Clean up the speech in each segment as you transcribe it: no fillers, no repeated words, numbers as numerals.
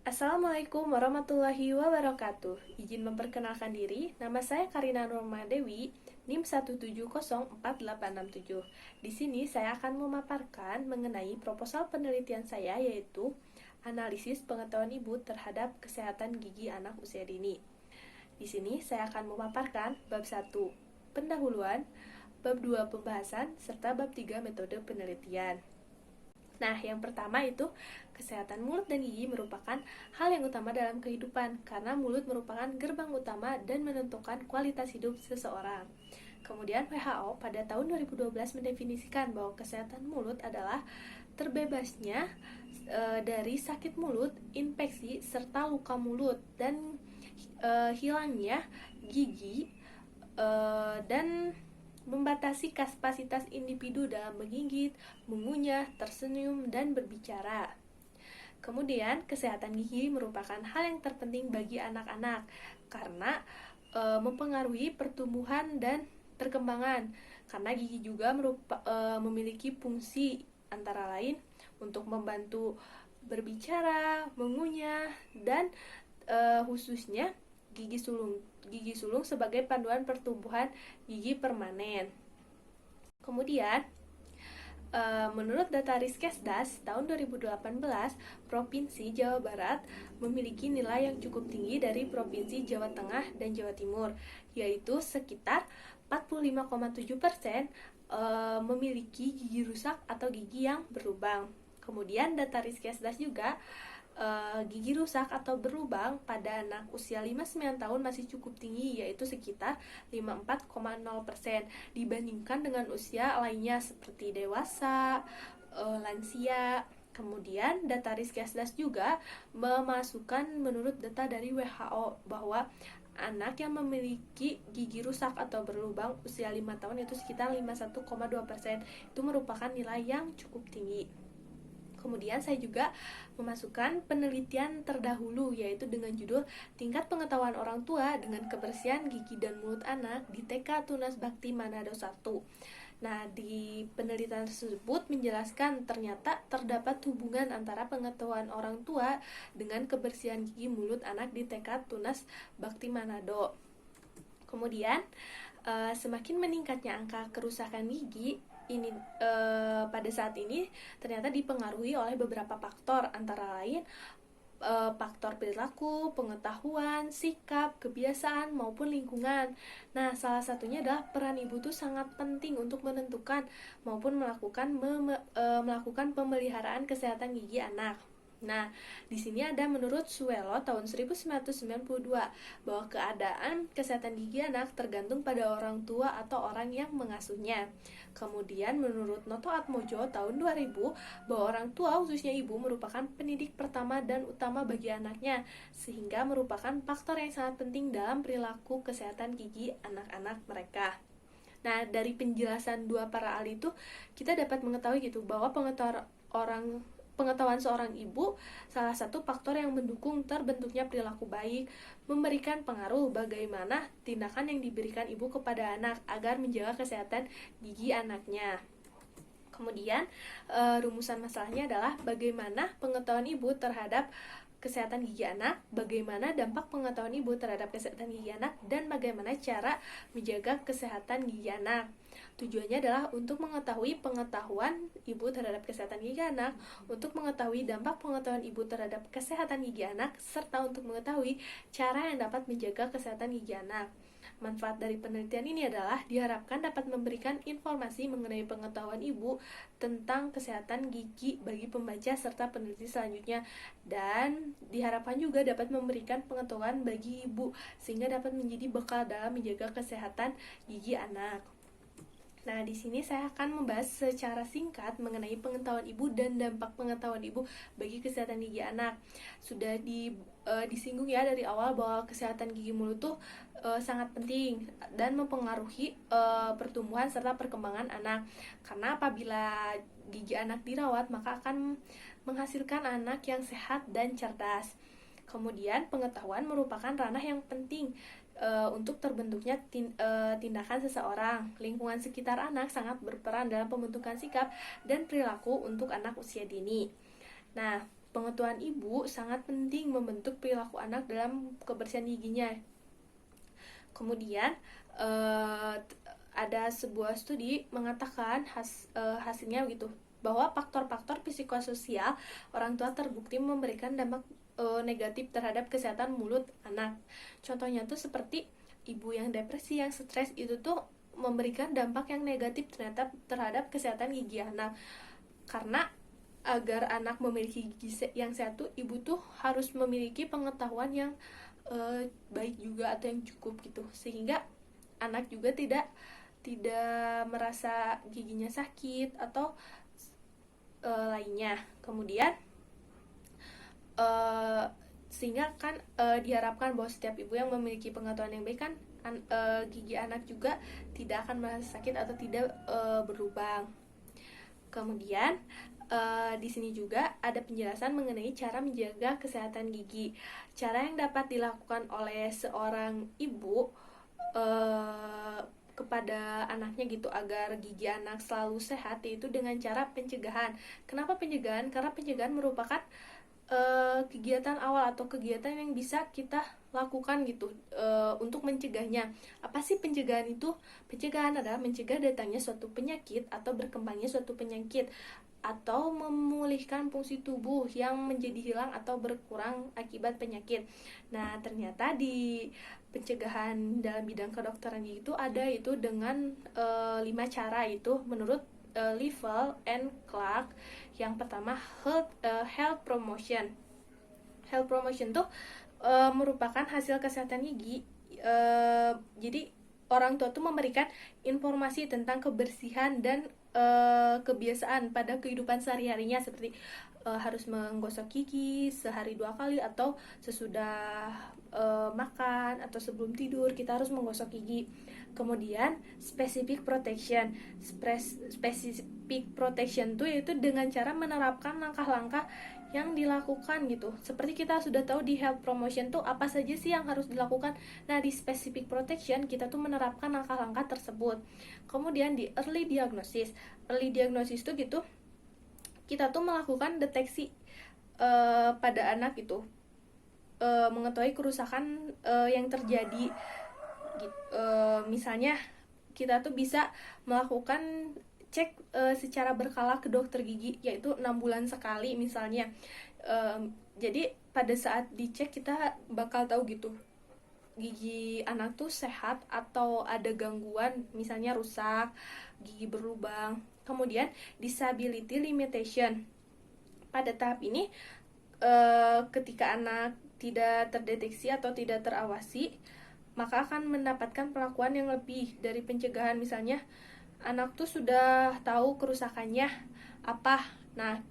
Assalamualaikum warahmatullahi wabarakatuh. Izin memperkenalkan diri, nama saya Karina Nurma Dewi, NIM 1704867. Di sini saya akan memaparkan mengenai proposal penelitian saya, yaitu analisis pengetahuan ibu terhadap kesehatan gigi anak usia dini. Di sini saya akan memaparkan bab 1 pendahuluan, bab 2 pembahasan, serta bab 3 metode penelitian. Nah, yang pertama itu kesehatan mulut dan gigi merupakan hal yang utama dalam kehidupan karena mulut merupakan gerbang utama dan menentukan kualitas hidup seseorang. Kemudian WHO pada tahun 2012 mendefinisikan bahwa kesehatan mulut adalah terbebasnya dari sakit mulut, infeksi, serta luka mulut dan hilangnya gigi dan membatasi kapasitas individu dalam menggigit, mengunyah, tersenyum, dan berbicara. Kemudian, kesehatan gigi merupakan hal yang terpenting bagi anak-anak karena mempengaruhi pertumbuhan dan perkembangan. Karena gigi juga memiliki fungsi antara lain untuk membantu berbicara, mengunyah, dan khususnya gigi sulung sebagai panduan pertumbuhan gigi permanen. Kemudian, menurut data Riskesdas tahun 2018, Provinsi Jawa Barat memiliki nilai yang cukup tinggi dari Provinsi Jawa Tengah dan Jawa Timur, yaitu sekitar 45,7% memiliki gigi rusak atau gigi yang berlubang. Kemudian data Riskesdas juga gigi rusak atau berlubang pada anak usia 5-9 tahun masih cukup tinggi, yaitu sekitar 54,0% dibandingkan dengan usia lainnya seperti dewasa, lansia. Kemudian data Riskesdas juga memasukkan menurut data dari WHO bahwa anak yang memiliki gigi rusak atau berlubang usia 5 tahun itu sekitar 51,2%. Itu merupakan nilai yang cukup tinggi. Kemudian saya juga memasukkan penelitian terdahulu, yaitu dengan judul Tingkat Pengetahuan Orang Tua dengan Kebersihan Gigi dan Mulut Anak di TK Tunas Bakti Manado 1. Nah, di penelitian tersebut menjelaskan ternyata terdapat hubungan antara pengetahuan orang tua dengan kebersihan gigi mulut anak di TK Tunas Bakti Manado. Kemudian, semakin meningkatnya angka kerusakan gigi ini pada saat ini ternyata dipengaruhi oleh beberapa faktor, antara lain faktor perilaku, pengetahuan, sikap, kebiasaan maupun lingkungan. Nah, salah satunya adalah peran ibu itu sangat penting untuk menentukan maupun melakukan pemeliharaan kesehatan gigi anak. Nah, di sini ada menurut Suelo tahun 1992 bahwa keadaan kesehatan gigi anak tergantung pada orang tua atau orang yang mengasuhnya. Kemudian menurut Noto Atmojo tahun 2000 bahwa orang tua khususnya ibu merupakan pendidik pertama dan utama bagi anaknya, sehingga merupakan faktor yang sangat penting dalam perilaku kesehatan gigi anak-anak mereka. Nah, dari penjelasan dua para ahli itu kita dapat mengetahui gitu bahwa pengetahuan seorang ibu salah satu faktor yang mendukung terbentuknya perilaku baik, memberikan pengaruh bagaimana tindakan yang diberikan ibu kepada anak agar menjaga kesehatan gigi anaknya. Kemudian, rumusan masalahnya adalah bagaimana pengetahuan ibu terhadap kesehatan gigi anak, bagaimana dampak pengetahuan ibu terhadap kesehatan gigi anak, dan bagaimana cara menjaga kesehatan gigi anak. Tujuannya adalah untuk mengetahui pengetahuan ibu terhadap kesehatan gigi anak, untuk mengetahui dampak pengetahuan ibu terhadap kesehatan gigi anak, serta untuk mengetahui cara yang dapat menjaga kesehatan gigi anak. Manfaat dari penelitian ini adalah diharapkan dapat memberikan informasi mengenai pengetahuan ibu tentang kesehatan gigi bagi pembaca serta peneliti selanjutnya, dan diharapkan juga dapat memberikan pengetahuan bagi ibu sehingga dapat menjadi bekal dalam menjaga kesehatan gigi anak. Nah, di sini saya akan membahas secara singkat mengenai pengetahuan ibu dan dampak pengetahuan ibu bagi kesehatan gigi anak. Sudah disinggung ya dari awal bahwa kesehatan gigi mulut tuh sangat penting dan mempengaruhi pertumbuhan serta perkembangan anak. Karena apabila gigi anak dirawat, maka akan menghasilkan anak yang sehat dan cerdas. Kemudian, pengetahuan merupakan ranah yang penting untuk terbentuknya tindakan seseorang. Lingkungan sekitar anak sangat berperan dalam pembentukan sikap dan perilaku untuk anak usia dini. Nah, pengetahuan ibu sangat penting membentuk perilaku anak dalam kebersihan giginya. Kemudian ada sebuah studi mengatakan hasilnya gitu, bahwa faktor-faktor psikososial orang tua terbukti memberikan dampak negatif terhadap kesehatan mulut anak. Contohnya tuh seperti ibu yang depresi, yang stres, itu tuh memberikan dampak yang negatif terhadap kesehatan gigi anak. Karena agar anak memiliki gigi yang sehat tuh, ibu tuh harus memiliki pengetahuan yang baik juga atau yang cukup gitu, sehingga anak juga tidak merasa giginya sakit atau lainnya. Kemudian sehingga kan diharapkan bahwa setiap ibu yang memiliki pengetahuan yang baik kan gigi anak juga tidak akan merasa sakit atau tidak berlubang. Kemudian di sini juga ada penjelasan mengenai cara menjaga kesehatan gigi. Cara yang dapat dilakukan oleh seorang ibu kepada anaknya gitu agar gigi anak selalu sehat, yaitu dengan cara pencegahan. Kenapa pencegahan? Karena pencegahan merupakan kegiatan awal atau kegiatan yang bisa kita lakukan gitu untuk mencegahnya. Apa sih pencegahan itu? Pencegahan adalah mencegah datangnya suatu penyakit atau berkembangnya suatu penyakit, atau memulihkan fungsi tubuh yang menjadi hilang atau berkurang akibat penyakit. Nah, ternyata di pencegahan dalam bidang kedokteran gigi itu ada itu dengan 5 cara itu menurut Level and Clark. Yang pertama, health promotion. Health promotion tuh merupakan hasil kesehatan gigi. Jadi orang tua tuh memberikan informasi tentang kebersihan dan kebiasaan pada kehidupan sehari-harinya, seperti harus menggosok gigi sehari 2 kali, atau sesudah makan atau sebelum tidur kita harus menggosok gigi. Kemudian specific protection. Specific protection tuh yaitu dengan cara menerapkan langkah-langkah yang dilakukan gitu. Seperti kita sudah tahu di health promotion tuh apa saja sih yang harus dilakukan. Nah, di specific protection kita tuh menerapkan langkah-langkah tersebut. Kemudian di early diagnosis. Early diagnosis tuh gitu, kita tuh melakukan deteksi pada anak gitu, mengetahui kerusakan yang terjadi. Misalnya kita tuh bisa melakukan cek secara berkala ke dokter gigi, yaitu 6 bulan sekali misalnya. Jadi pada saat dicek kita bakal tahu gitu gigi anak tuh sehat atau ada gangguan, misalnya rusak, gigi berlubang. Kemudian disability limitation. Pada tahap ini ketika anak tidak terdeteksi atau tidak terawasi, maka akan mendapatkan perlakuan yang lebih dari pencegahan. Misalnya anak tuh sudah tahu kerusakannya apa. Nah,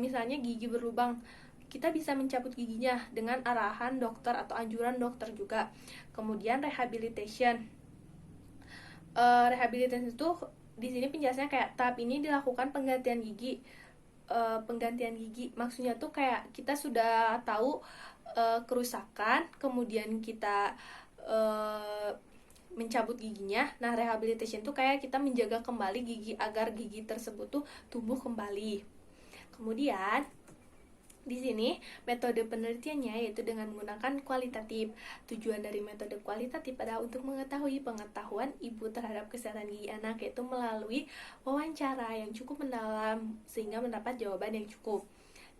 misalnya gigi berlubang, kita bisa mencabut giginya dengan arahan dokter atau anjuran dokter juga. Kemudian rehabilitation. Rehabilitation itu di sini penjelasannya kayak tahap ini dilakukan penggantian gigi. Penggantian gigi maksudnya tuh kayak kita sudah tahu kerusakan, kemudian kita mencabut giginya. Nah, rehabilitation tuh kayak kita menjaga kembali gigi agar gigi tersebut tuh tumbuh kembali. Kemudian di sini metode penelitiannya yaitu dengan menggunakan kualitatif. Tujuan dari metode kualitatif adalah untuk mengetahui pengetahuan ibu terhadap kesehatan gigi anak, yaitu melalui wawancara yang cukup mendalam sehingga mendapat jawaban yang cukup.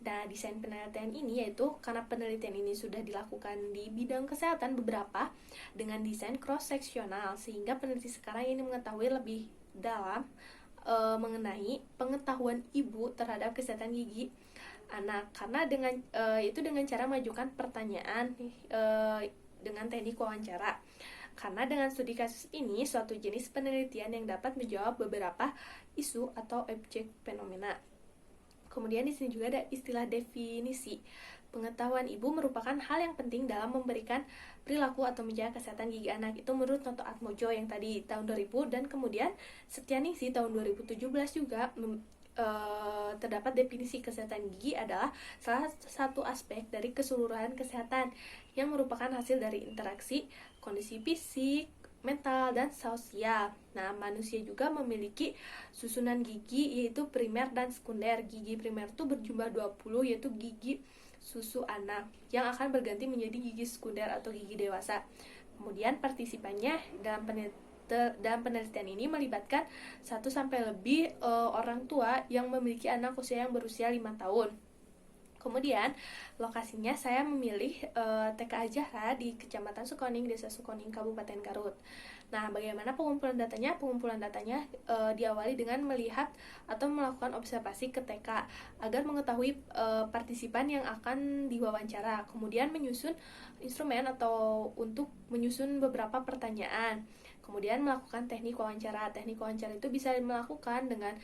Nah, desain penelitian ini yaitu karena penelitian ini sudah dilakukan di bidang kesehatan beberapa dengan desain cross-seksional, sehingga peneliti sekarang ini mengetahui lebih dalam mengenai pengetahuan ibu terhadap kesehatan gigi anak. Karena dengan itu dengan cara mengajukan pertanyaan dengan teknik wawancara. Karena dengan studi kasus ini suatu jenis penelitian yang dapat menjawab beberapa isu atau objek fenomena. Kemudian di sini juga ada istilah definisi. Pengetahuan ibu merupakan hal yang penting dalam memberikan perilaku atau menjaga kesehatan gigi anak. Itu menurut Noto Atmojo yang tadi tahun 2000, dan kemudian Setianingsih tahun 2017 juga terdapat definisi kesehatan gigi adalah salah satu aspek dari keseluruhan kesehatan yang merupakan hasil dari interaksi kondisi fisik, mental, dan sosial. Nah, manusia juga memiliki susunan gigi yaitu primer dan sekunder. Gigi primer itu berjumlah 20, yaitu gigi susu anak yang akan berganti menjadi gigi sekunder atau gigi dewasa. Kemudian partisipannya dalam penelitian ini melibatkan 1 sampai lebih orang tua yang memiliki anak yang berusia 5 tahun. Kemudian, lokasinya saya memilih TK Ajara di Kecamatan Sukoning, Desa Sukoning, Kabupaten Garut. Nah, bagaimana pengumpulan datanya? Pengumpulan datanya diawali dengan melihat atau melakukan observasi ke TK agar mengetahui partisipan yang akan diwawancara. Kemudian menyusun instrumen atau untuk menyusun beberapa pertanyaan. Kemudian melakukan teknik wawancara. Teknik wawancara itu bisa dilakukan dengan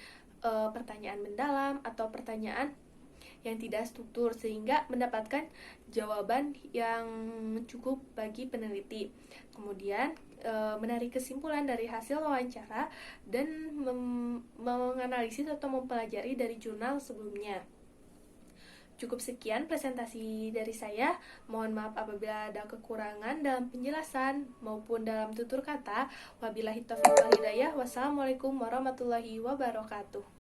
pertanyaan mendalam atau pertanyaan yang tidak struktur sehingga mendapatkan jawaban yang cukup bagi peneliti. Kemudian menarik kesimpulan dari hasil wawancara dan menganalisis atau mempelajari dari jurnal sebelumnya. Cukup sekian presentasi dari saya. Mohon maaf apabila ada kekurangan dalam penjelasan maupun dalam tutur kata. Wabillahi taufiq wal hidayah. Wassalamualaikum warahmatullahi wabarakatuh.